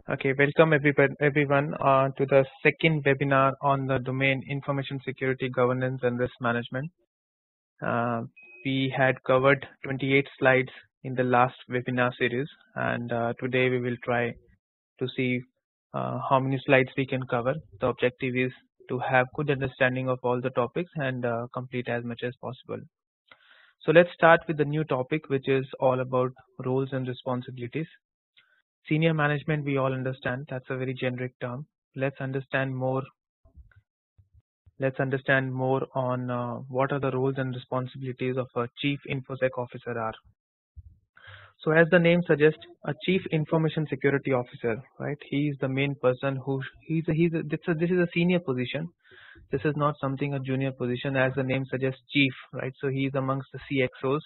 Okay, welcome everyone to the second webinar on the domain information security governance and risk management. We had covered 28 slides in the last webinar series, and today we will try to see how many slides we can cover. The objective is to have good understanding of all the topics and complete as much as possible. So let's start with the new topic, which is all about roles and responsibilities. Senior management, we all understand, that's a very generic term. Let's understand more on what are the roles and responsibilities of a chief infosec officer are. So as the name suggests, a chief information security officer, right? He is the main person who this is a senior position. This is not something a junior position, as the name suggests, chief, right? So he is amongst the CXOs,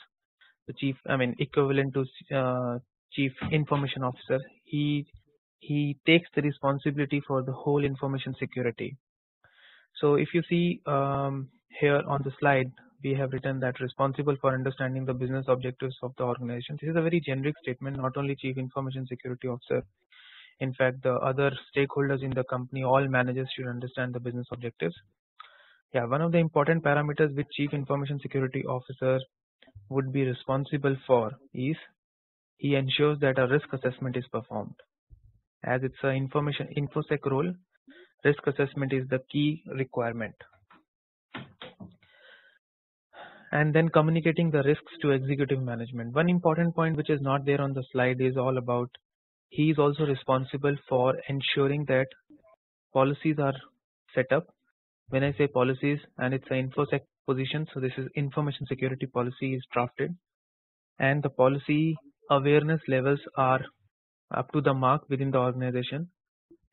the chief, equivalent to chief information officer. He takes the responsibility for the whole information security. So if you see here on the slide, we have written that responsible for understanding the business objectives of the organization. This is a very generic statement, not only chief information security officer. In fact, the other stakeholders in the company, all managers should understand the business objectives. Yeah, one of the important parameters which chief information security officer would be responsible for is he ensures that a risk assessment is performed. As it's an infosec role, risk assessment is the key requirement. And then communicating the risks to executive management. One important point which is not there on the slide is all about he is also responsible for ensuring that policies are set up. When I say policies, and it's an infosec position, so this is information security policy is drafted, and the policy awareness levels are up to the mark within the organization,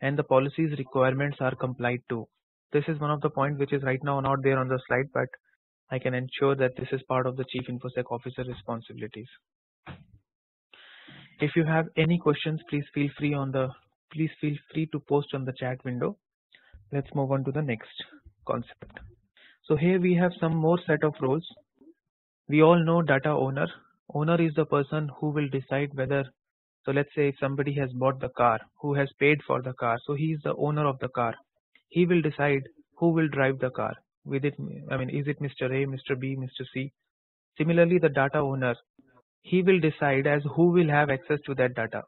and the policies requirements are complied to. This is one of the points which is right now not there on the slide, but I can ensure that this is part of the chief infosec officer responsibilities. If you have any questions, please feel free to post on the chat window. Let's move on to the next concept. So here we have some more set of roles. We all know data owner. Owner is the person who will decide whether, so let's say if somebody has bought the car, who has paid for the car, so he is the owner of the car. He will decide who will drive the car. With it, is it Mr. A, Mr. B, Mr. C? Similarly, the data owner, he will decide as who will have access to that data.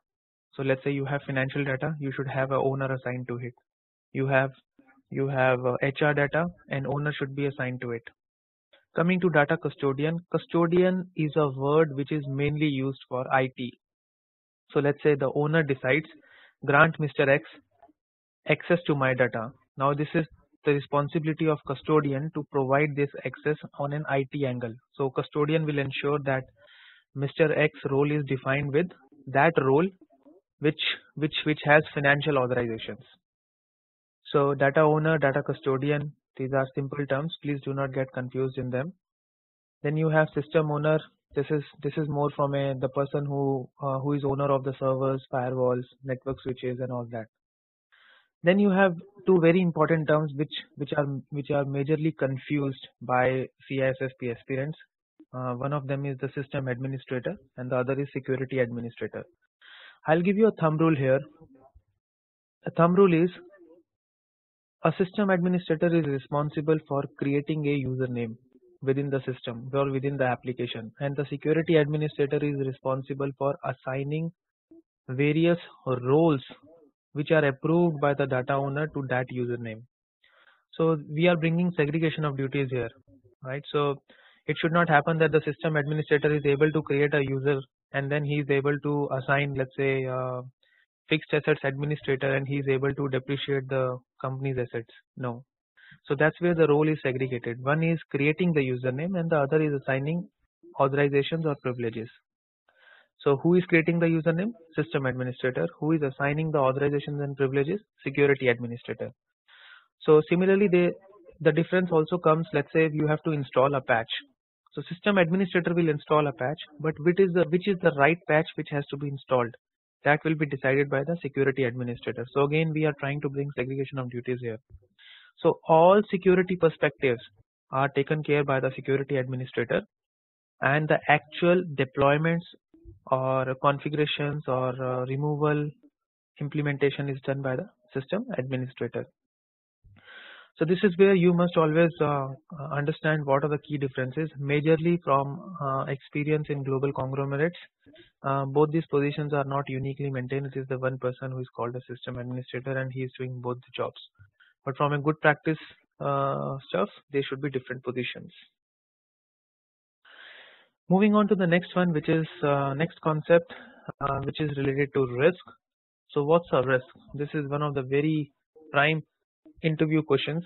So let's say you have financial data, you should have an owner assigned to it. You have HR data, and owner should be assigned to it. Coming to data custodian, custodian is a word which is mainly used for IT. So let's say the owner decides, grant Mr. X access to my data. Now this is the responsibility of custodian to provide this access on an IT angle. So custodian will ensure that Mr. X role is defined with that role which has financial authorizations. So data owner, data custodian, these are simple terms. Please do not get confused in them. Then you have system owner. This is more from the person who is owner of the servers, firewalls, network switches, and all that. Then you have two very important terms which are majorly confused by CISSP aspirants. One of them is the system administrator, and the other is security administrator. I'll give you a thumb rule here. A thumb rule is a system administrator is responsible for creating a username within the system or within the application, and the security administrator is responsible for assigning various roles which are approved by the data owner to that username. So we are bringing segregation of duties here, right? So it should not happen that the system administrator is able to create a user and then he is able to assign, let's say, fixed assets administrator, and he is able to depreciate the company's assets. No. So that's where the role is segregated. One is creating the username and the other is assigning authorizations or privileges. So who is creating the username? System administrator. Who is assigning the authorizations and privileges? Security administrator. So similarly, the difference also comes, let's say if you have to install a patch. So system administrator will install a patch, but which is the right patch which has to be installed? That will be decided by the security administrator. So again, we are trying to bring segregation of duties here. So all security perspectives are taken care by the security administrator, and the actual deployments or configurations or removal implementation is done by the system administrator. So this is where you must always understand what are the key differences, majorly from experience in global conglomerates. Both these positions are not uniquely maintained. It is the one person who is called a system administrator and he is doing both the jobs. But from a good practice stuff, they should be different positions. Moving on to the next one, which is next concept, which is related to risk. So what's a risk? This is one of the very prime interview questions.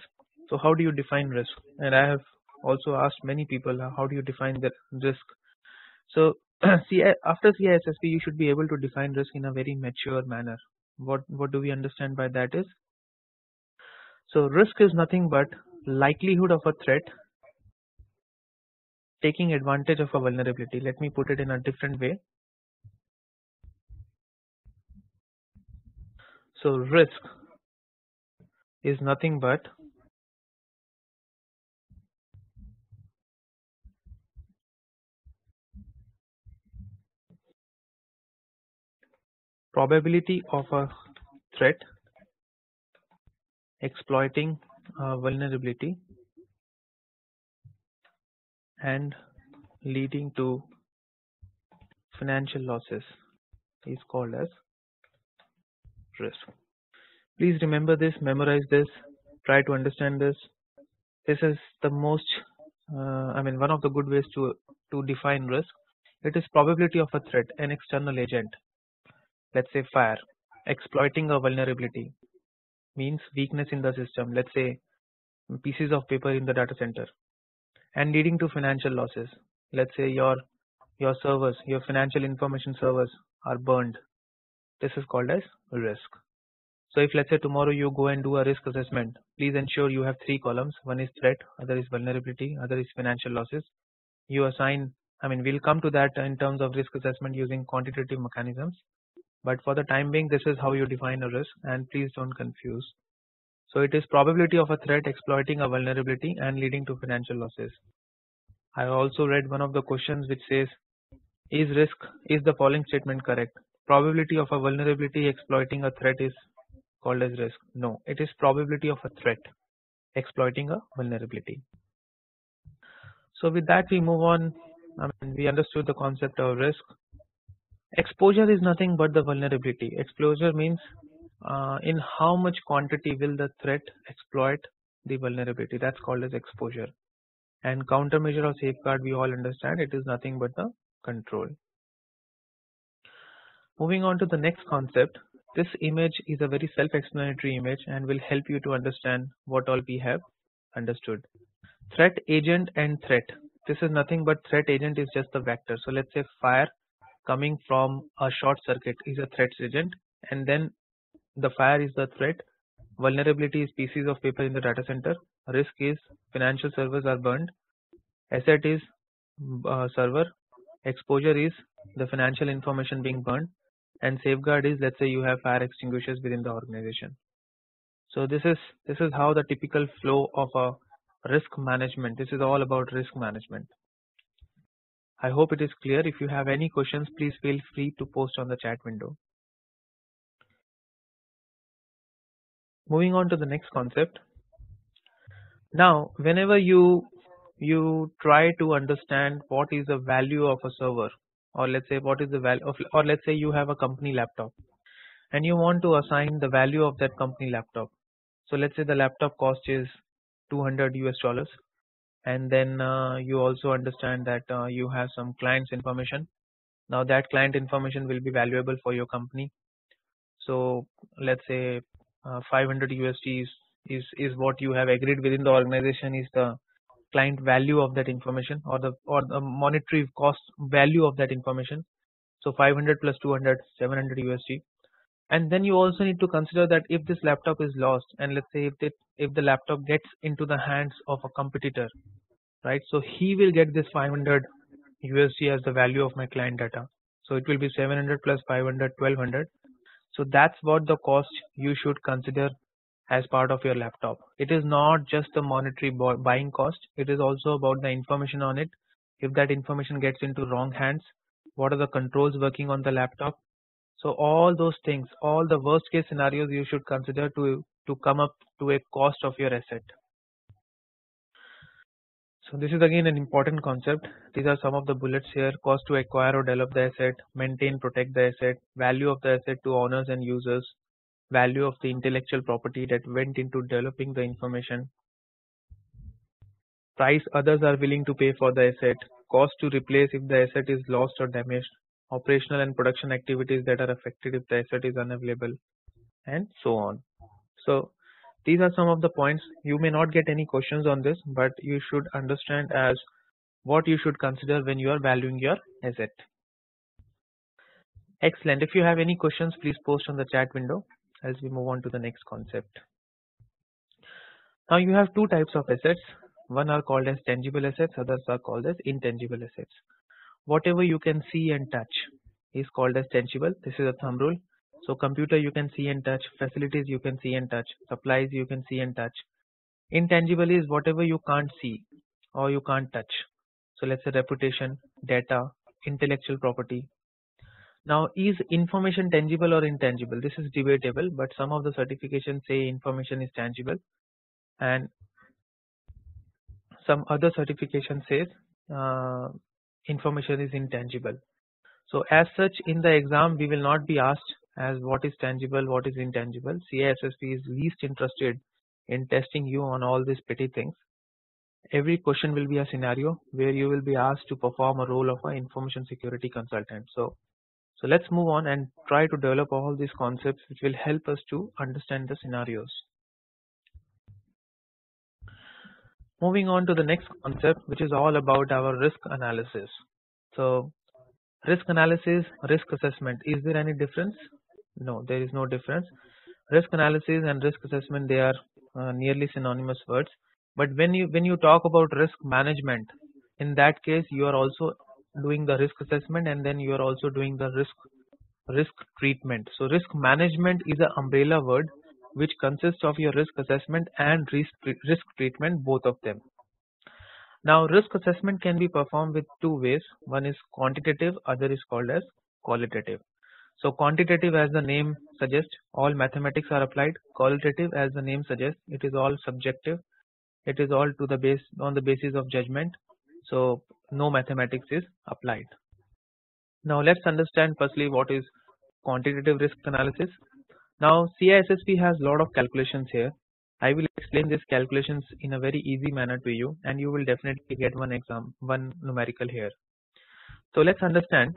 So how do you define risk? And I have also asked many people, how do you define the risk? So after CISSP, you should be able to define risk in a very mature manner. What do we understand by that is? So risk is nothing but likelihood of a threat taking advantage of a vulnerability. Let me put it in a different way. So risk is nothing but probability of a threat exploiting a vulnerability and leading to financial losses is called as risk. Please remember this, memorize this, try to understand this. This is the most, one of the good ways to define risk. It is probability of a threat, an external agent, let's say fire, exploiting a vulnerability, means weakness in the system, let's say pieces of paper in the data center, and leading to financial losses. Let's say your servers, your financial information servers are burned. This is called as risk. So if let's say tomorrow you go and do a risk assessment, please ensure you have 3 columns. One is threat, other is vulnerability, other is financial losses. You assign, we'll come to that in terms of risk assessment using quantitative mechanisms. But for the time being, this is how you define a risk, and please don't confuse. So it is probability of a threat exploiting a vulnerability and leading to financial losses. I also read one of the questions which says, is the following statement correct? Probability of a vulnerability exploiting a threat is called as risk. No, it is probability of a threat exploiting a vulnerability. So with that we move on. We understood the concept of risk. Exposure is nothing but the vulnerability. Exposure means in how much quantity will the threat exploit the vulnerability. That's called as exposure. And countermeasure or safeguard, we all understand, it is nothing but the control. Moving on to the next concept. This image is a very self-explanatory image and will help you to understand what all we have understood. Threat agent and threat. This is nothing but threat agent is just the vector. So let's say fire coming from a short circuit is a threat agent, and then the fire is the threat. Vulnerability is pieces of paper in the data center. Risk is financial servers are burned. Asset is server. Exposure is the financial information being burned. And safeguard is, let's say you have fire extinguishers within the organization. So this is how the typical flow of a risk management. This is all about risk management. I hope it is clear. If you have any questions, please feel free to post on the chat window. Moving on to the next concept. Now, whenever you try to understand what is the value of a server, or let's say what is the value of, or let's say you have a company laptop and you want to assign the value of that company laptop. So let's say the laptop cost is $200 US, and then you also understand that you have some client's information. Now that client information will be valuable for your company. So let's say 500 USD is what you have agreed within the organization is the client value of that information, or the monetary cost value of that information. So 500 plus 200, 700 USD. And then you also need to consider that if this laptop is lost, and let's say if the laptop gets into the hands of a competitor, right? So he will get this 500 USD as the value of my client data. So it will be 700 plus 500, 1200. So that's what the cost you should consider as part of your laptop. It is not just the monetary buying cost. It is also about the information on it. If that information gets into wrong hands, what are the controls working on the laptop? So all those things, all the worst case scenarios you should consider to come up to a cost of your asset. So this is again an important concept. These are some of the bullets here: cost to acquire or develop the asset, maintain, protect the asset, value of the asset to owners and users, value of the intellectual property that went into developing the information, price others are willing to pay for the asset, cost to replace if the asset is lost or damaged, operational and production activities that are affected if the asset is unavailable, and so on. So these are some of the points. You may not get any questions on this, but you should understand as what you should consider when you are valuing your asset. Excellent. If you have any questions, please post on the chat window as we move on to the next concept. Now you have two types of assets. One are called as tangible assets, others are called as intangible assets. Whatever you can see and touch is called as tangible. This is a thumb rule. So computer you can see and touch, facilities you can see and touch, supplies you can see and touch. Intangible is whatever you can't see or you can't touch. So let's say reputation, data, intellectual property. Now is information tangible or intangible? This is debatable, but some of the certifications say information is tangible and some other certification says information is intangible. So as such in the exam we will not be asked as what is tangible, what is intangible. CISSP is least interested in testing you on all these petty things. Every question will be a scenario where you will be asked to perform a role of an information security consultant. So let's move on and try to develop all these concepts which will help us to understand the scenarios. Moving on to the next concept, which is all about our risk analysis. So risk analysis, risk assessment, is there any difference? No, there is no difference. Risk analysis and risk assessment, they are nearly synonymous words, but when you talk about risk management, in that case you are also doing the risk assessment and then you are also doing the risk treatment. So risk management is an umbrella word which consists of your risk assessment and risk treatment, both of them. Now risk assessment can be performed with two ways. One is quantitative, other is called as qualitative. So quantitative, as the name suggests, all mathematics are applied. Qualitative, as the name suggests, it is all subjective. It is all on the basis of judgment. So no mathematics is applied. Now let's understand firstly what is quantitative risk analysis. Now CISSP has a lot of calculations here. I will explain these calculations in a very easy manner to you and you will definitely get one numerical here. So let's understand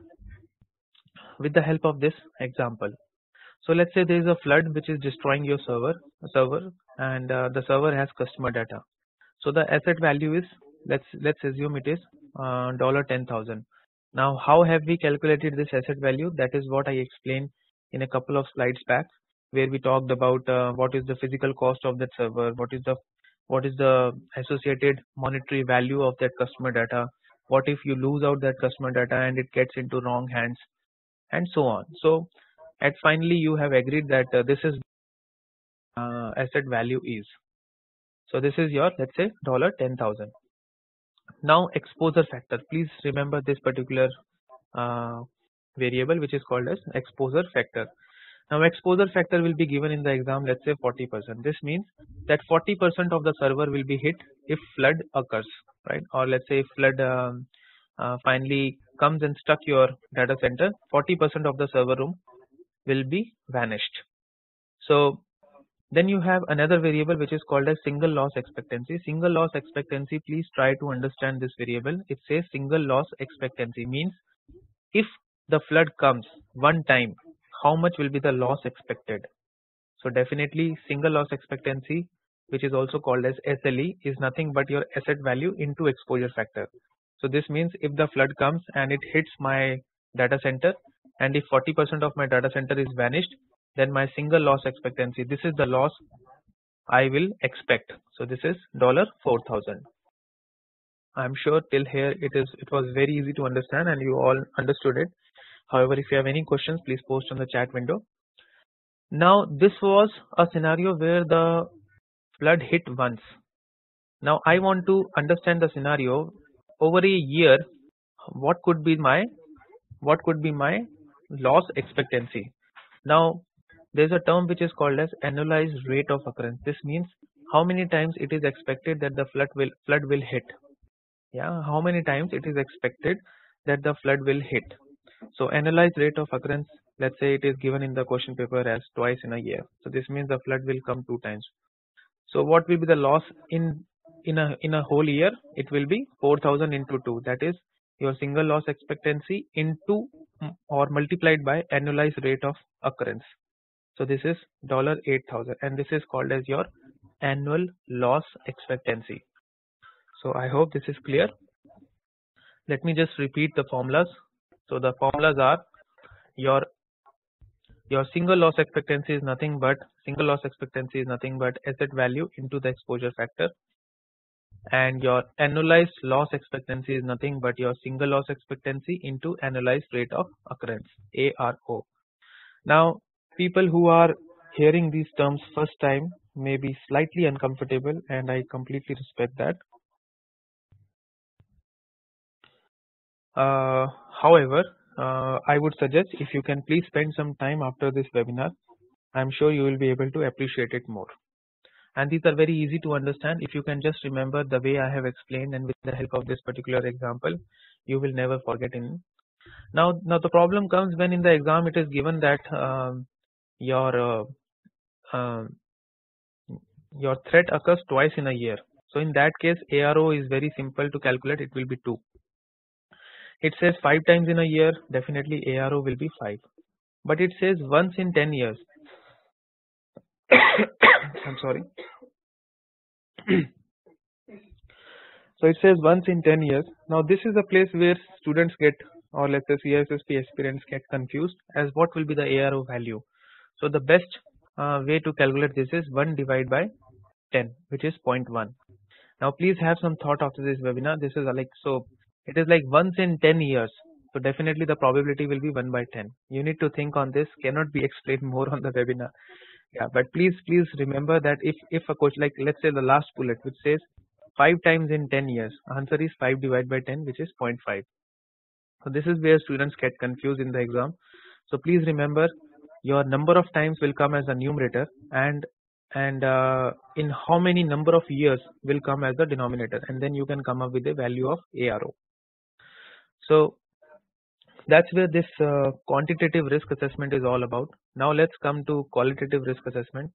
with the help of this example. So let's say there is a flood which is destroying your server and the server has customer data. So the asset value is, let's assume it is $10,000. Now how have we calculated this asset value? That is what I explained in a couple of slides back, where we talked about what is the physical cost of that server, what is the associated monetary value of that customer data, what if you lose out that customer data and it gets into wrong hands, and so on. So and finally you have agreed that this is asset value is. So this is your, let's say, $10,000. Now exposure factor, please remember this particular variable which is called as exposure factor. Now exposure factor will be given in the exam, let's say 40%. This means that 40% of the server will be hit if flood occurs, right? Or let's say if flood finally comes and stuck your data center, 40% of the server room will be vanished. So then you have another variable which is called as single loss expectancy. Single loss expectancy, please try to understand this variable. It says single loss expectancy means if the flood comes one time, how much will be the loss expected? So definitely single loss expectancy, which is also called as SLE, is nothing but your asset value into exposure factor. So this means if the flood comes and it hits my data center and if 40% of my data center is vanished, then my single loss expectancy, this is the loss I will expect. So this is $4,000. I'm sure till here it was very easy to understand and you all understood it. However, if you have any questions, please post on the chat window. Now this was a scenario where the flood hit once. Now I want to understand the scenario over a year. What could be my loss expectancy. Now there is a term which is called as annualized rate of occurrence. This means how many times it is expected that the flood will hit. Yeah, how many times it is expected that the flood will hit. So annualized rate of occurrence, let's say it is given in the question paper as twice in a year. So this means the flood will come 2 times. So what will be the loss in a whole year? It will be 4,000 into 2. That is your single loss expectancy into or multiplied by annualized rate of occurrence. So this is $8,000 and this is called as your annual loss expectancy. So I hope this is clear. Let me just repeat the formulas. So the formulas are your single loss expectancy is nothing but asset value into the exposure factor, and your annualized loss expectancy is nothing but your single loss expectancy into annualized rate of occurrence, ARO. Now people who are hearing these terms first time may be slightly uncomfortable, and I completely respect that. However, I would suggest if you can please spend some time after this webinar, I'm sure you will be able to appreciate it more. And these are very easy to understand. If you can just remember the way I have explained and with the help of this particular example, you will never forget it. Now the problem comes when in the exam it is given that your threat occurs twice in a year. So in that case, ARO is very simple to calculate. It will be 2. It says 5 times in a year, definitely ARO will be 5. But it says once in 10 years. I'm sorry. So it says once in 10 years. Now this is a place where students get, or let's say CISSP aspirants get confused as what will be the ARO value. So the best way to calculate this is 1 divided by 10, which is 0.1. Now please have some thought after this webinar. This is like, so it is like once in 10 years. So definitely the probability will be 1 by 10. You need to think on this, cannot be explained more on the webinar. Yeah, but please remember that if a coach, like let's say the last bullet which says 5 times in 10 years, answer is 5 divided by 10, which is 0.5. So this is where students get confused in the exam. So please remember your number of times will come as a numerator, and in how many number of years will come as the denominator, and then you can come up with a value of ARO. So that's where this quantitative risk assessment is all about. Now let's come to qualitative risk assessment.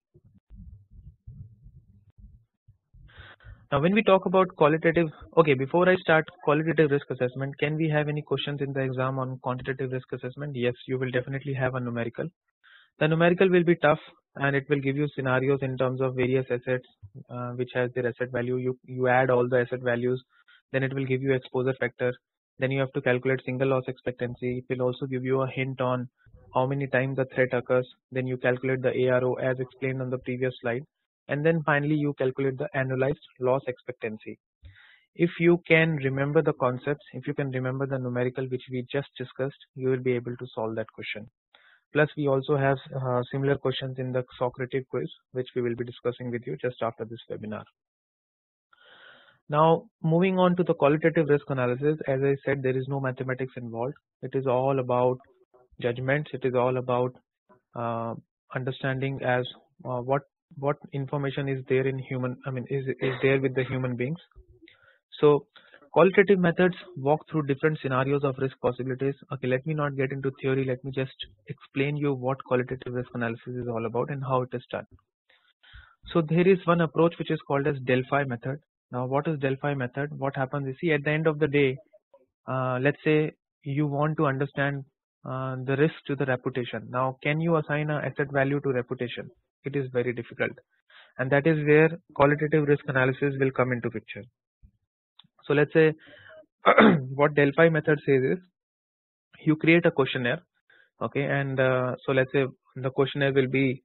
Now when we talk about qualitative, okay, before I start qualitative risk assessment, can we have any questions in the exam on quantitative risk assessment? Yes, you will definitely have a numerical. The numerical will be tough and it will give you scenarios in terms of various assets which has their asset value. You add all the asset values, then it will give you exposure factor. Then you have to calculate single loss expectancy. It will also give you a hint on how many times the threat occurs. Then you calculate the ARO as explained on the previous slide. And then finally you calculate the annualized loss expectancy. If you can remember the concepts, if you can remember the numerical which we just discussed, you will be able to solve that question. Plus we also have similar questions in the Socrative quiz which we will be discussing with you just after this webinar. Now moving on to the qualitative risk analysis, as I said, there is no mathematics involved. It is all about judgments. It is all about understanding as what information is there in human, is there with the human beings. So qualitative methods walk through different scenarios of risk possibilities. Okay, let me not get into theory. Let me just explain you what qualitative risk analysis is all about and how it is done. So there is one approach which is called as Delphi method. Now what is Delphi method? What happens is, see, at the end of the day, let's say you want to understand the risk to the reputation. Now can you assign an asset value to reputation? It is very difficult, and that is where qualitative risk analysis will come into picture. So let's say what Delphi method says is, you create a questionnaire, okay, and so let's say the questionnaire will be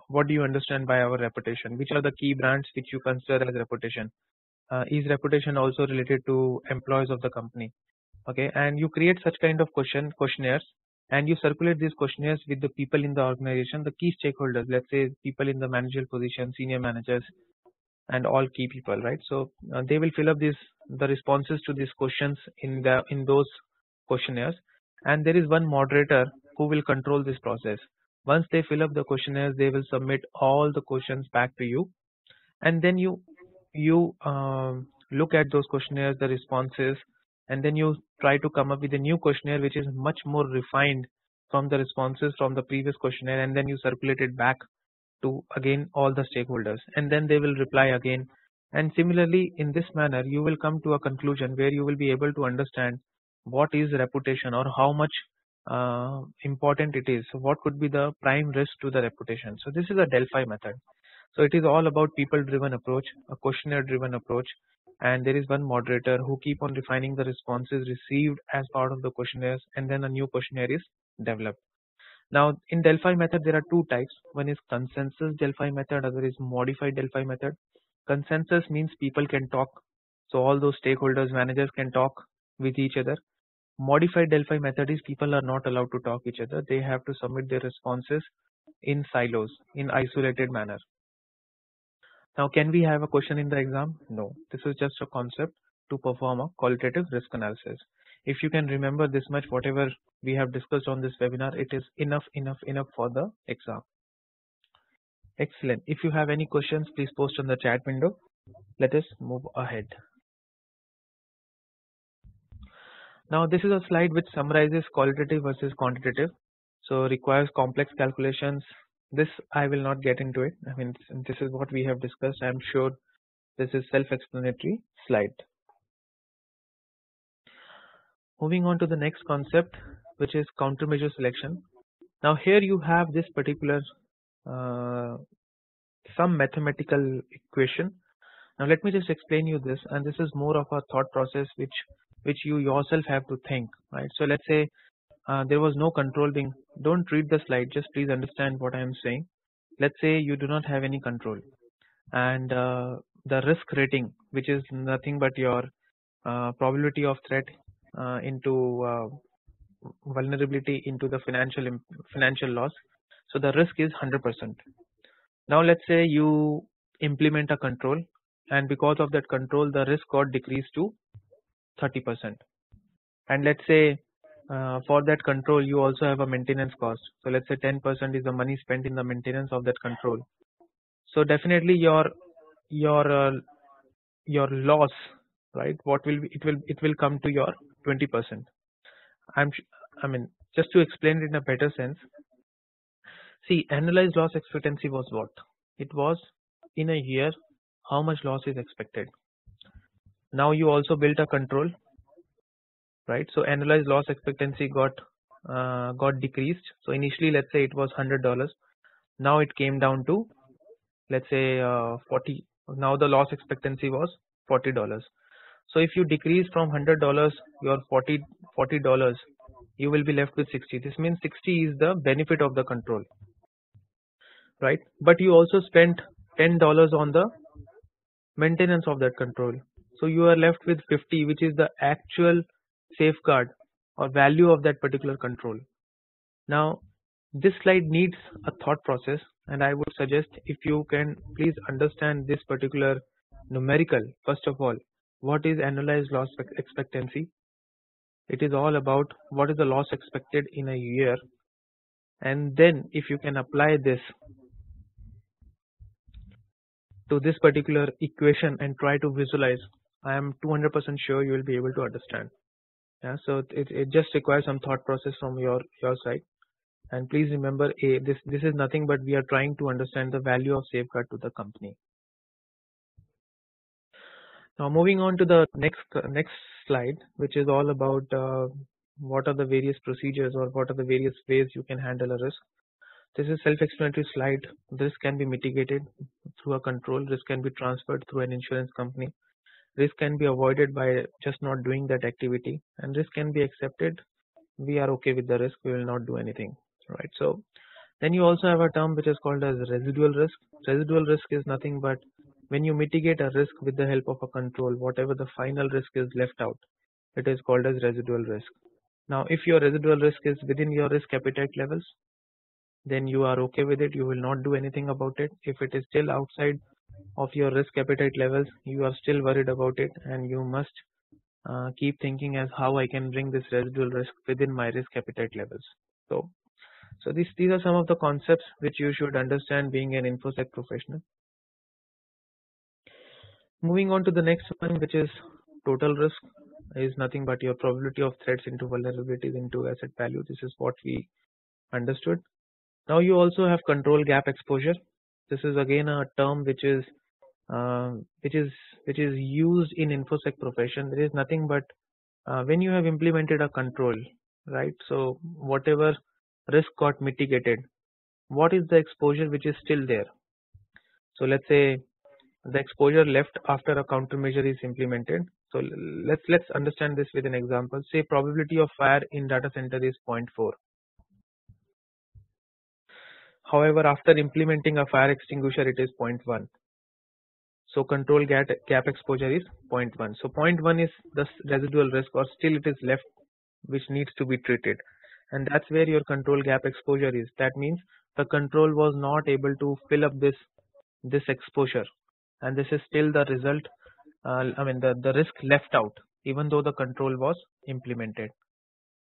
what do you understand by our reputation? Which are the key brands which you consider as reputation? Is reputation also related to employees of the company? Okay, and you create such kind of questionnaires, and you circulate these questionnaires with the people in the organization, the key stakeholders, let's say people in the managerial position, senior managers, and all key people, right? So they will fill up the responses to these questions in those questionnaires, and there is one moderator who will control this process. Once they fill up the questionnaires, they will submit all the questions back to you, and then you look at those questionnaires, the responses, and then you try to come up with a new questionnaire which is much more refined from the responses from the previous questionnaire, and then you circulate it back to again all the stakeholders, and then they will reply again. And similarly, in this manner you will come to a conclusion where you will be able to understand what is reputation, or how much important it is. So what could be the prime risk to the reputation? So this is a Delphi method. So it is all about people driven approach, a questionnaire driven approach, and there is one moderator who keep on refining the responses received as part of the questionnaires, and then a new questionnaire is developed. Now in Delphi method there are two types. One is consensus Delphi method, other is modified Delphi method. Consensus means people can talk, so all those stakeholders, managers can talk with each other. Modified Delphi method is people are not allowed to talk each other. They have to submit their responses in silos, in isolated manner. Now can we have a question in the exam? No, this is just a concept to perform a qualitative risk analysis. If you can remember this much, whatever we have discussed on this webinar, it is enough for the exam. Excellent. If you have any questions, please post on the chat window. Let us move ahead. Now this is a slide which summarizes qualitative versus quantitative, so requires complex calculations. This I will not get into it. I mean, this is what we have discussed. I am sure this is self-explanatory slide. Moving on to the next concept, which is countermeasure selection. Now here you have this particular some mathematical equation. Now let me just explain you this, and this is more of a thought process which you yourself have to think, right? So let's say there was no control being. Don't read the slide, just please understand what I am saying. Let's say you do not have any control, and the risk rating, which is nothing but your probability of threat into vulnerability into the financial loss. So the risk is 100%. Now let's say you implement a control, and because of that control the risk got decreased to 30%. And let's say for that control you also have a maintenance cost. So let's say 10% is the money spent in the maintenance of that control. So definitely your loss, right? What will be, it will come to your 20%. I mean, just to explain it in a better sense. See, annualized loss expectancy was what? It was in a year how much loss is expected. Now you also built a control, right? So annualized loss expectancy got decreased. So initially let's say it was $100. Now it came down to, let's say 40. Now the loss expectancy was $40. So if you decrease from $100 your $40, you will be left with 60. This means 60 is the benefit of the control, right? But you also spent $10 on the maintenance of that control. So you are left with 50, which is the actual safeguard or value of that particular control. Now this slide needs a thought process, and I would suggest if you can please understand this particular numerical. First of all, what is annualized loss expectancy? It is all about what is the loss expected in a year, and then if you can apply this to this particular equation and try to visualize, I am 200% sure you will be able to understand. Yeah, so it just requires some thought process from your side. And please remember, this is nothing but we are trying to understand the value of safeguard to the company. Now moving on to the next slide, which is all about what are the various procedures or what are the various ways you can handle a risk. This is self-explanatory slide. Risk can be mitigated through a control. Risk can be transferred through an insurance company. Risk can be avoided by just not doing that activity, and risk can be accepted. We are okay with the risk. We will not do anything, right? So then you also have a term which is called as residual risk. Residual risk is nothing but when you mitigate a risk with the help of a control, whatever the final risk is left out, it is called as residual risk. Now if your residual risk is within your risk appetite levels, then you are okay with it. You will not do anything about it. If it is still outside of your risk appetite levels, you are still worried about it, and you must keep thinking as how I can bring this residual risk within my risk appetite levels. So these are some of the concepts which you should understand being an InfoSec professional. Moving on to the next one, which is total risk, is nothing but your probability of threats into vulnerabilities into asset value. This is what we understood. Now you also have control gap exposure. This is again a term which is used in InfoSec profession. There is nothing but when you have implemented a control, right? So whatever risk got mitigated, what is the exposure which is still there? So let's say the exposure left after a countermeasure is implemented. So let's understand this with an example. Say probability of fire in data center is 0.4. However, after implementing a fire extinguisher, it is 0.1. So control gap exposure is 0.1. So 0.1 is the residual risk, or still it is left, which needs to be treated, and that's where your control gap exposure is. That means the control was not able to fill up this exposure, and this is still the result. I mean the risk left out even though the control was implemented.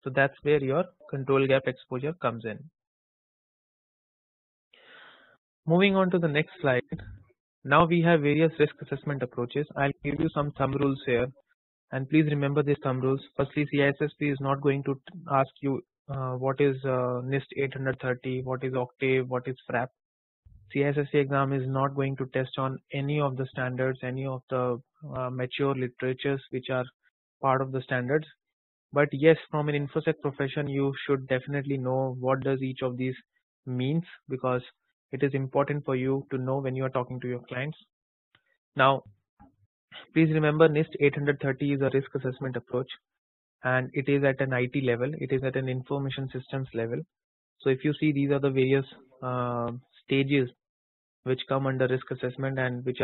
So that's where your control gap exposure comes in. Moving on to the next slide. Now we have various risk assessment approaches. I'll give you some thumb rules here, and please remember these thumb rules. Firstly, CISSP is not going to ask you what is NIST 830, what is Octave, what is FRAP. CISSP exam is not going to test on any of the standards, any of the mature literatures which are part of the standards. But yes, from an InfoSec profession, you should definitely know what does each of these means, because it is important for you to know when you are talking to your clients. Now, please remember NIST 830 is a risk assessment approach, and it is at an IT level. It is at an information systems level. So if you see, these are the various stages which come under risk assessment and which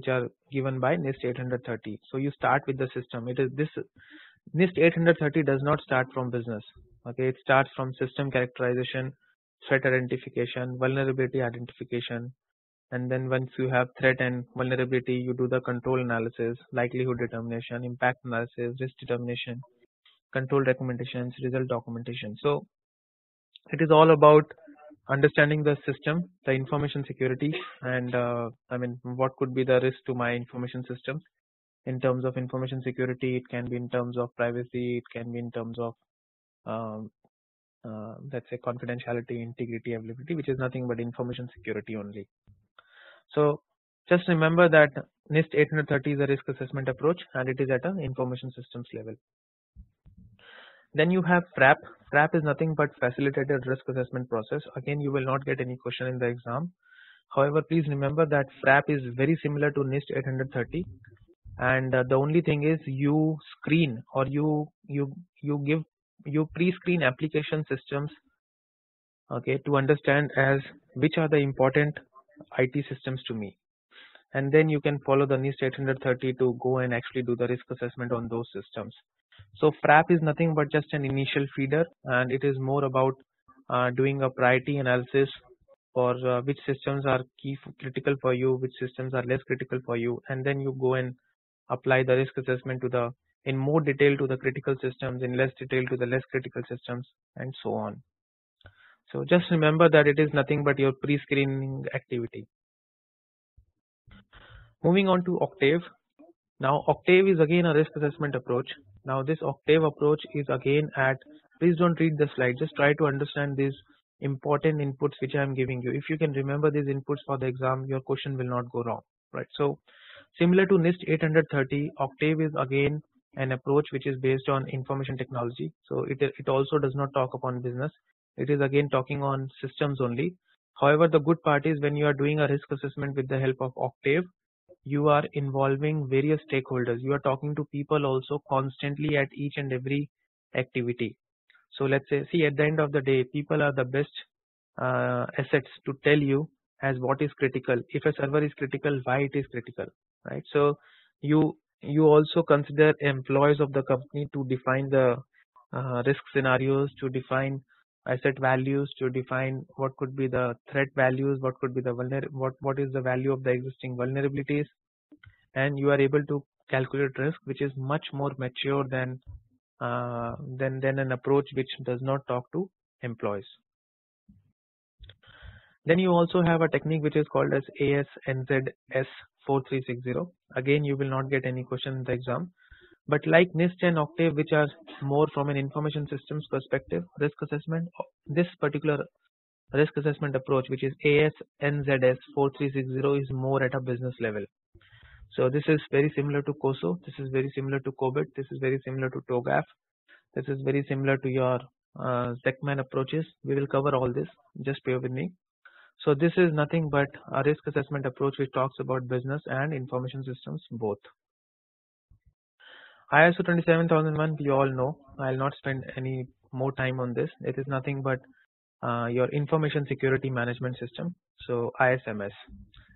are given by NIST 830. So you start with the system. It is this NIST 830 does not start from business. Okay, it starts from system characterization, threat identification, vulnerability identification, and then once you have threat and vulnerability, you do the control analysis, likelihood determination, impact analysis, risk determination, control recommendations, result documentation. So it is all about understanding the system, the information security, and I mean what could be the risk to my information systems. In terms of information security, it can be in terms of privacy, it can be in terms of let's say confidentiality, integrity, availability, which is nothing but information security only. So just remember that NIST 830 is a risk assessment approach, and it is at an information systems level. Then you have FRAP. FRAP is nothing but facilitated risk assessment process. Again, you will not get any question in the exam. However, please remember that FRAP is very similar to NIST 830, and the only thing is you screen, or you pre-screen application systems, okay, to understand as which are the important IT systems to me, and then you can follow the NIST 830 to go and actually do the risk assessment on those systems. So FRAP is nothing but just an initial feeder, and it is more about doing a priority analysis for which systems are critical for you, which systems are less critical for you, and then you go and apply the risk assessment to in more detail to the critical systems, in less detail to the less critical systems, and so on. So just remember that it is nothing but your pre-screening activity. Moving on to Octave. Now Octave is again a risk assessment approach. Now this Octave approach is again at, please don't read the slide, just try to understand these important inputs which I am giving you. If you can remember these inputs for the exam, your question will not go wrong, right? So similar to NIST 830, Octave is again an approach which is based on information technology. So it also does not talk upon business. It is again talking on systems only. However, the good part is when you are doing a risk assessment with the help of Octave, you are involving various stakeholders. You are talking to people also constantly at each and every activity. So let's say, see, at the end of the day, people are the best assets to tell you as what is critical. If a server is critical, why it is critical, right? So you also consider employees of the company to define the risk scenarios, to define asset values, to define what could be the threat values, what could be the what is the value of the existing vulnerabilities, and you are able to calculate risk, which is much more mature than an approach which does not talk to employees. Then you also have a technique which is called as ANGS 4360. Again, you will not get any question in the exam, but like NIST and Octave, which are more from an information systems perspective, risk assessment, this particular risk assessment approach, which is ANGS 4360, is more at a business level. So this is very similar to COSO, this is very similar to COBIT, this is very similar to TOGAF, this is very similar to your Zekman approaches. We will cover all this, just bear with me. So this is nothing but a risk assessment approach which talks about business and information systems both. ISO 27001, we all know. I will not spend any more time on this. It is nothing but your information security management system, so ISMS,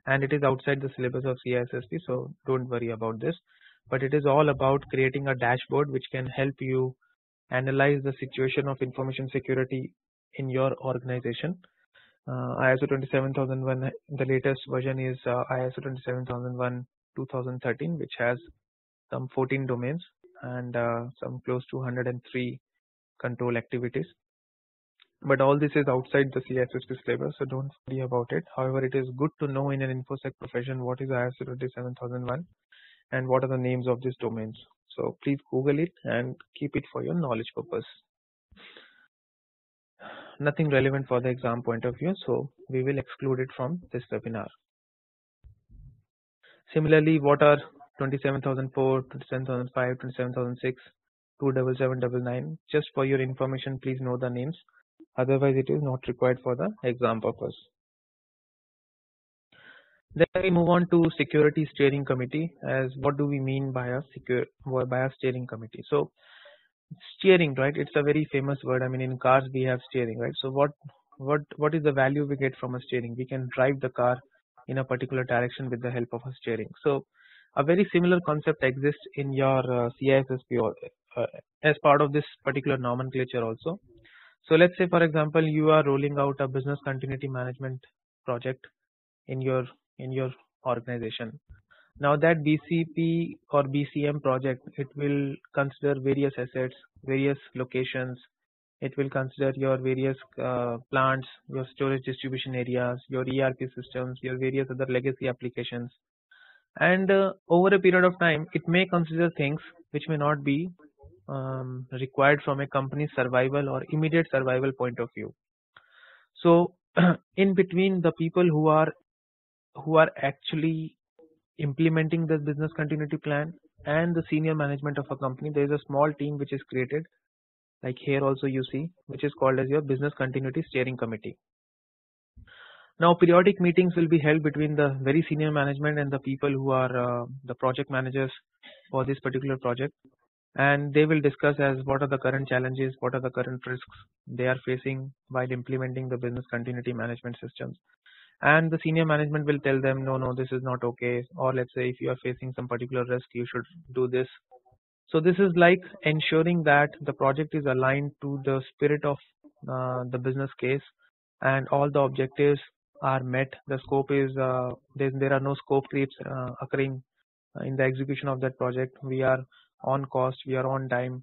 and it is outside the syllabus of CISSP, so don't worry about this. But it is all about creating a dashboard which can help you analyze the situation of information security in your organization. ISO 27001, the latest version is ISO 27001 2013, which has some 14 domains and some close to 103 control activities. But all this is outside the CISSP syllabus, so don't worry about it. However, it is good to know in an InfoSec profession what is ISO 27001 and what are the names of these domains. So please Google it and keep it for your knowledge purpose. Nothing relevant for the exam point of view, so we will exclude it from this webinar. Similarly, what are 27004, 27005, 27006, 27799? Just for your information, please know the names. Otherwise, it is not required for the exam purpose. Then we move on to security steering committee. As what do we mean by a steering committee? So steering, right? It's a very famous word. I mean, in cars we have steering, right? So what is the value we get from a steering? We can drive the car in a particular direction with the help of a steering. So a very similar concept exists in your CISSP or as part of this particular nomenclature also. So let's say, for example, you are rolling out a business continuity management project in your organization. Now that BCP or BCM project, it will consider various assets, various locations. It will consider your various plants, your storage distribution areas, your ERP systems, your various other legacy applications. And over a period of time, it may consider things which may not be required from a company's survival or immediate survival point of view. So in between the people who are actually implementing the business continuity plan and the senior management of a company, there is a small team which is created, like here also you see, which is called as your business continuity steering committee. Now periodic meetings will be held between the very senior management and the people who are the project managers for this particular project, and they will discuss as what are the current challenges, what are the current risks they are facing while implementing the business continuity management systems. And the senior management will tell them, no, this is not okay, or let's say if you are facing some particular risk, you should do this. So this is like ensuring that the project is aligned to the spirit of the business case and all the objectives are met. The scope is there are no scope creeps occurring in the execution of that project. We are on cost, we are on time,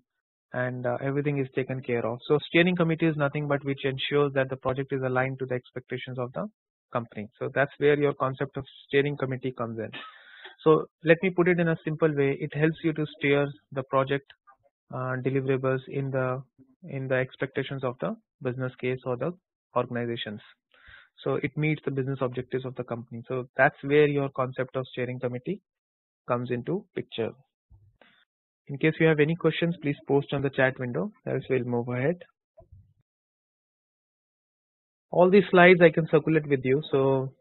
and everything is taken care of. So steering committee is nothing but which ensures that the project is aligned to the expectations of the company. So that's where your concept of steering committee comes in. So let me put it in a simple way. It helps you to steer the project deliverables in the expectations of the business case or the organizations. So it meets the business objectives of the company. So that's where your concept of steering committee comes into picture. In case you have any questions, please post on the chat window, else we'll move ahead. All these slides I can circulate with you. So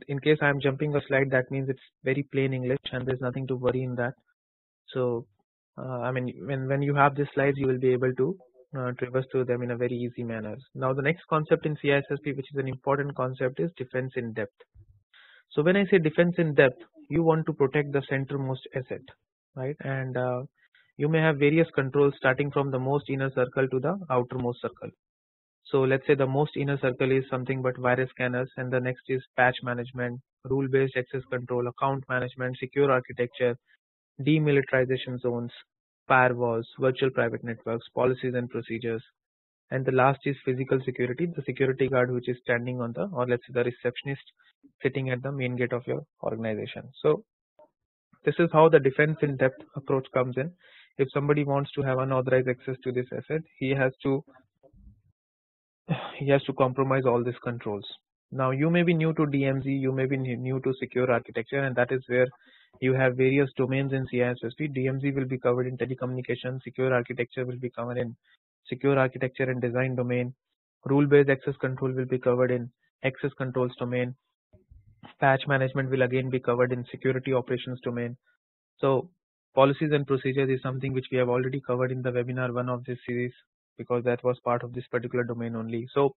in case I am jumping a slide, that means it's very plain English and there's nothing to worry in that. So I mean, when you have these slides, you will be able to traverse through them in a very easy manner. Now the next concept in CISSP, which is an important concept, is defense in depth. So when I say defense in depth, you want to protect the centermost asset, right? And you may have various controls starting from the most inner circle to the outermost circle. So let's say the most inner circle is something but virus scanners, and the next is patch management, rule based access control, account management, secure architecture, demilitarization zones, firewalls, virtual private networks, policies and procedures. And the last is physical security, the security guard which is standing on the, or let's say the receptionist sitting at the main gate of your organization. So this is how the defense in depth approach comes in. If somebody wants to have unauthorized access to this asset, he has to compromise all these controls. Now you may be new to DMZ, you may be new to secure architecture, and that is where you have various domains in CISSP. DMZ will be covered in telecommunication, secure architecture will be covered in secure architecture and design domain, rule-based access control will be covered in access controls domain, patch management will again be covered in security operations domain. So policies and procedures is something which we have already covered in the webinar 1 of this series, because that was part of this particular domain only. So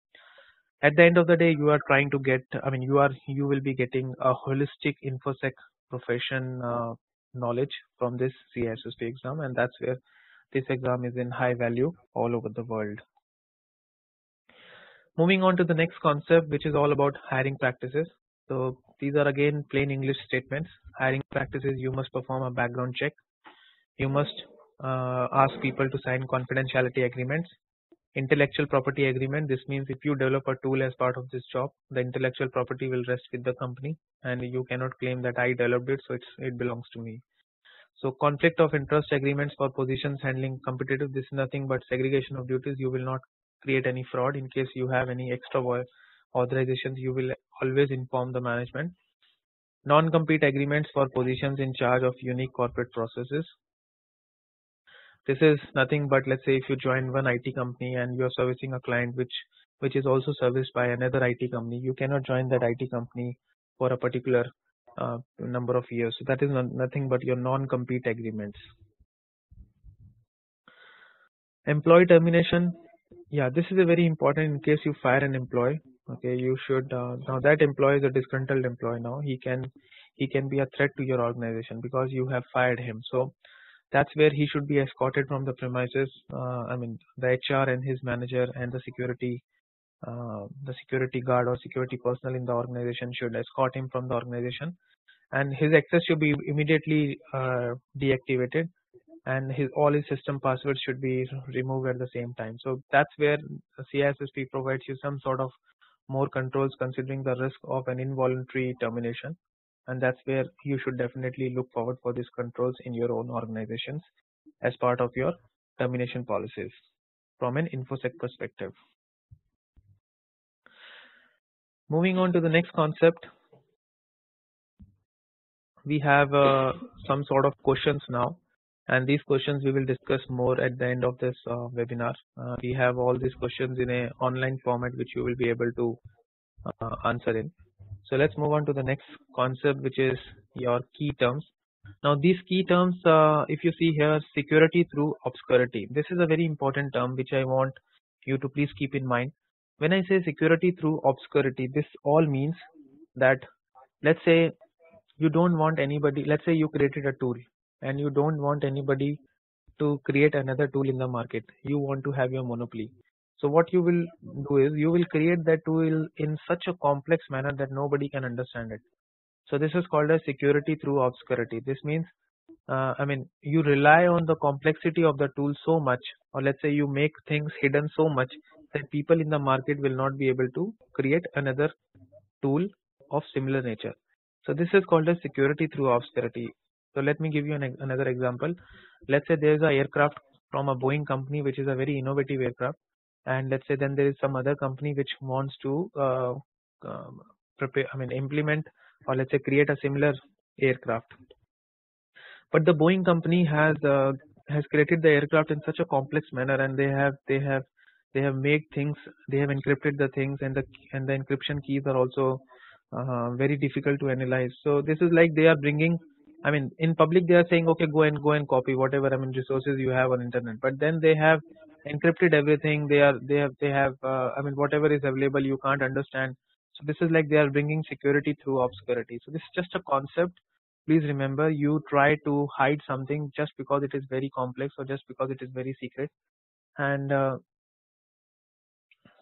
at the end of the day, you are trying to get, you will be getting a holistic infosec profession knowledge from this CISSP exam, and that's where this exam is in high value all over the world. Moving on to the next concept, which is all about hiring practices. So these are again plain English statements. Hiring practices: you must perform a background check. You must ask people to sign confidentiality agreements. Intellectual property agreement: this means if you develop a tool as part of this job, the intellectual property will rest with the company, and you cannot claim that I developed it, so it belongs to me. So conflict of interest agreements for positions handling competitive: this is nothing but segregation of duties. You will not create any fraud. In case you have any extra authorizations, you will always inform the management. Non-compete agreements for positions in charge of unique corporate processes. This is nothing but, let's say if you join one IT company and you are servicing a client which is also serviced by another IT company, you cannot join that IT company for a particular number of years. So that is nothing but your non-compete agreements. Employee termination: yeah, this is a very important. In case you fire an employee, okay, you should now that employee is a disgruntled employee. Now he can be a threat to your organization because you have fired him. So that's where he should be escorted from the premises. The HR and his manager and the security guard or security personnel in the organization should escort him from the organization, and his access should be immediately deactivated, and all his system passwords should be removed at the same time. So that's where CISSP provides you some sort of more controls considering the risk of an involuntary termination, and that's where you should definitely look forward for these controls in your own organizations as part of your termination policies from an infosec perspective. Moving on to the next concept, we have some sort of questions now, and these questions we will discuss more at the end of this webinar. We have all these questions in a online format which you will be able to answer in. So let's move on to the next concept, which is your key terms. Now these key terms, if you see here, security through obscurity. This is a very important term which I want you to please keep in mind. When I say security through obscurity, this all means that, let's say you don't want anybody, let's say you created a tool and you don't want anybody to create another tool in the market. You want to have your monopoly. So what you will do is you will create that tool in such a complex manner that nobody can understand it. So this is called as security through obscurity. This means you rely on the complexity of the tool so much, or let's say you make things hidden so much that people in the market will not be able to create another tool of similar nature. So this is called as security through obscurity. So let me give you another example. Let's say there is an aircraft from a Boeing company which is a very innovative aircraft, and let's say then there is some other company which wants to implement, or let's say create a similar aircraft. But the Boeing company has created the aircraft in such a complex manner, and they have made things, they have encrypted the things, and the encryption keys are also very difficult to analyze. So this is like they are bringing, in public they are saying, okay, go and copy whatever resources you have on internet, but then they have encrypted everything. They have whatever is available you can't understand. So this is like they are bringing security through obscurity. So this is just a concept. Please remember, you try to hide something just because it is very complex or just because it is very secret, and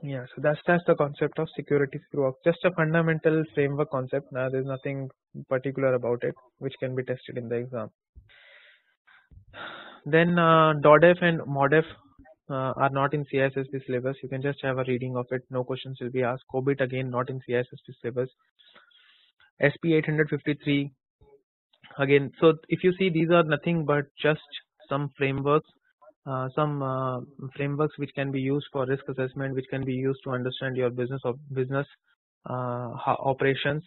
yeah, so that's the concept of security through just a fundamental framework concept. Now there's nothing particular about it which can be tested in the exam. Then DODEF and MODEF are not in CISSP syllabus. You can just have a reading of it. No questions will be asked. COBIT again not in CISSP syllabus. SP 853 again. So if you see, these are nothing but just some frameworks, frameworks which can be used for risk assessment, which can be used to understand your business operations.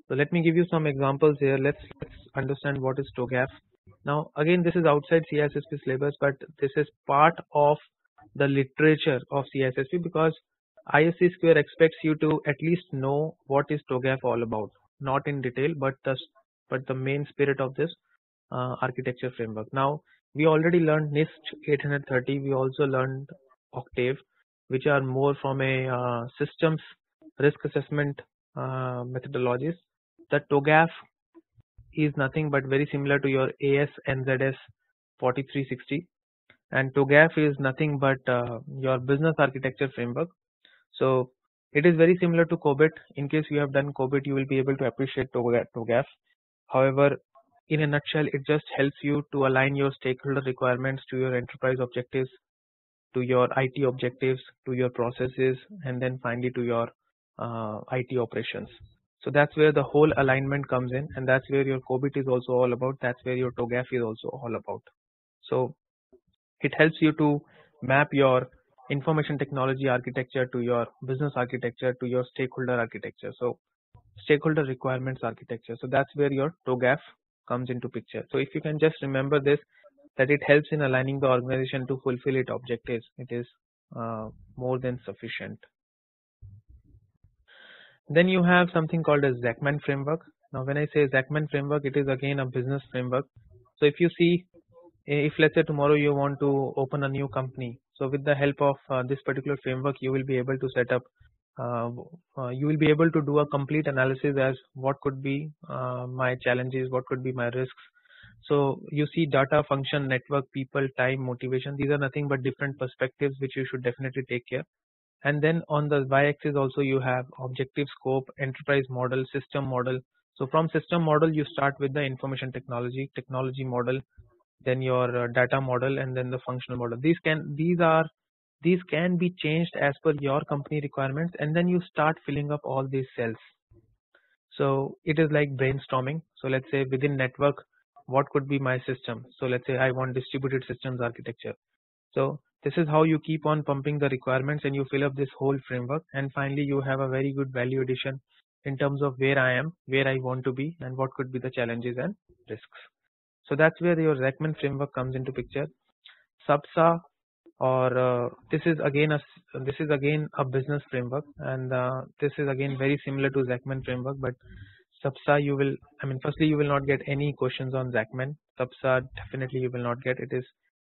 So let me give you some examples here. Let's understand what is TOGAF. Now again, this is outside CISSP syllabus, but this is part of the literature of CISSP, because ISC Square expects you to at least know what is TOGAF all about, not in detail, but the main spirit of this architecture framework. Now we already learned NIST 830. We also learned Octave, which are more from a systems risk assessment methodologies. The TOGAF is nothing but very similar to your AS/NZS 4360, and TOGAF is nothing but your business architecture framework. So it is very similar to COBIT. In case you have done COBIT, you will be able to appreciate TOGAF. However, in a nutshell, it just helps you to align your stakeholder requirements to your enterprise objectives, to your IT objectives, to your processes, and then finally to your IT operations. So that's where the whole alignment comes in, and that's where your COBIT is also all about. That's where your TOGAF is also all about. So it helps you to map your information technology architecture to your business architecture to your stakeholder architecture. So stakeholder requirements architecture. So that's where your TOGAF comes into picture. So if you can just remember this, that it helps in aligning the organization to fulfill its objectives, it is more than sufficient. Then you have something called as Zachman framework. Now when I say Zachman framework, it is again a business framework. So if you see, if let's say tomorrow you want to open a new company, so with the help of this particular framework, you will be able to set up, you will be able to do a complete analysis as what could be my challenges, what could be my risks. So you see data, function, network, people, time, motivation. These are nothing but different perspectives which you should definitely take care. And then on the y-axis also you have objective, scope, enterprise model, system model. So from system model you start with the information technology model, then your data model, and then the functional model. These can be changed as per your company requirements, and then you start filling up all these cells. So it is like brainstorming. So let's say within network, what could be my system? So let's say I want distributed systems architecture. So this is how you keep on pumping the requirements and you fill up this whole framework, and finally you have a very good value addition in terms of where I am, where I want to be, and what could be the challenges and risks. So that's where your Zachman framework comes into picture. SAPSA, or this is again a business framework, and this is again very similar to Zachman framework, but SAPSA you will, firstly you will not get any questions on Zachman. SAPSA definitely you will not get. It is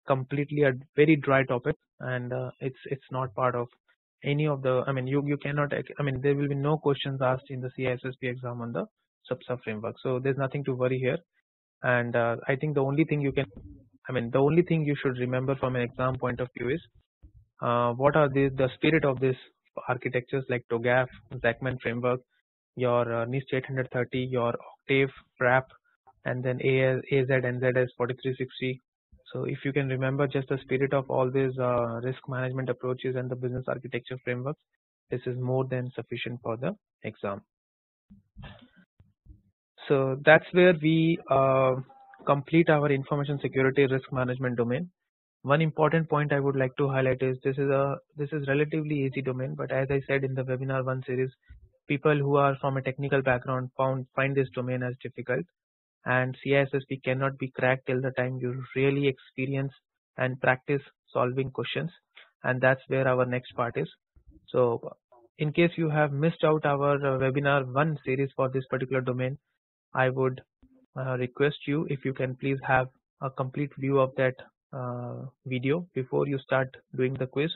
completely a very dry topic, and it's not part of any of the, you cannot, there will be no questions asked in the CISSP exam on the SAPSA framework. So there's nothing to worry here. And I think the only thing the only thing you should remember from an exam point of view is what are the spirit of this architectures like TOGAF, Zachman framework, your NIST 830, your Octave, FRAP, and then AZ, NZS 4360. So if you can remember just the spirit of all these risk management approaches and the business architecture frameworks, this is more than sufficient for the exam. So that's where we complete our information security risk management domain. One important point I would like to highlight is this is relatively easy domain, but as I said in the webinar 1 series, people who are from a technical background find this domain as difficult, and CISSP cannot be cracked till the time you really experience and practice solving questions, and that's where our next part is. So in case you have missed out our webinar 1 series for this particular domain, I would request you if you can please have a complete view of that video before you start doing the quiz.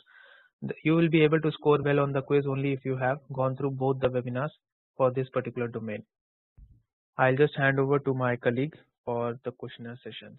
You will be able to score well on the quiz only if you have gone through both the webinars for this particular domain. I'll just hand over to my colleague for the questionnaire session.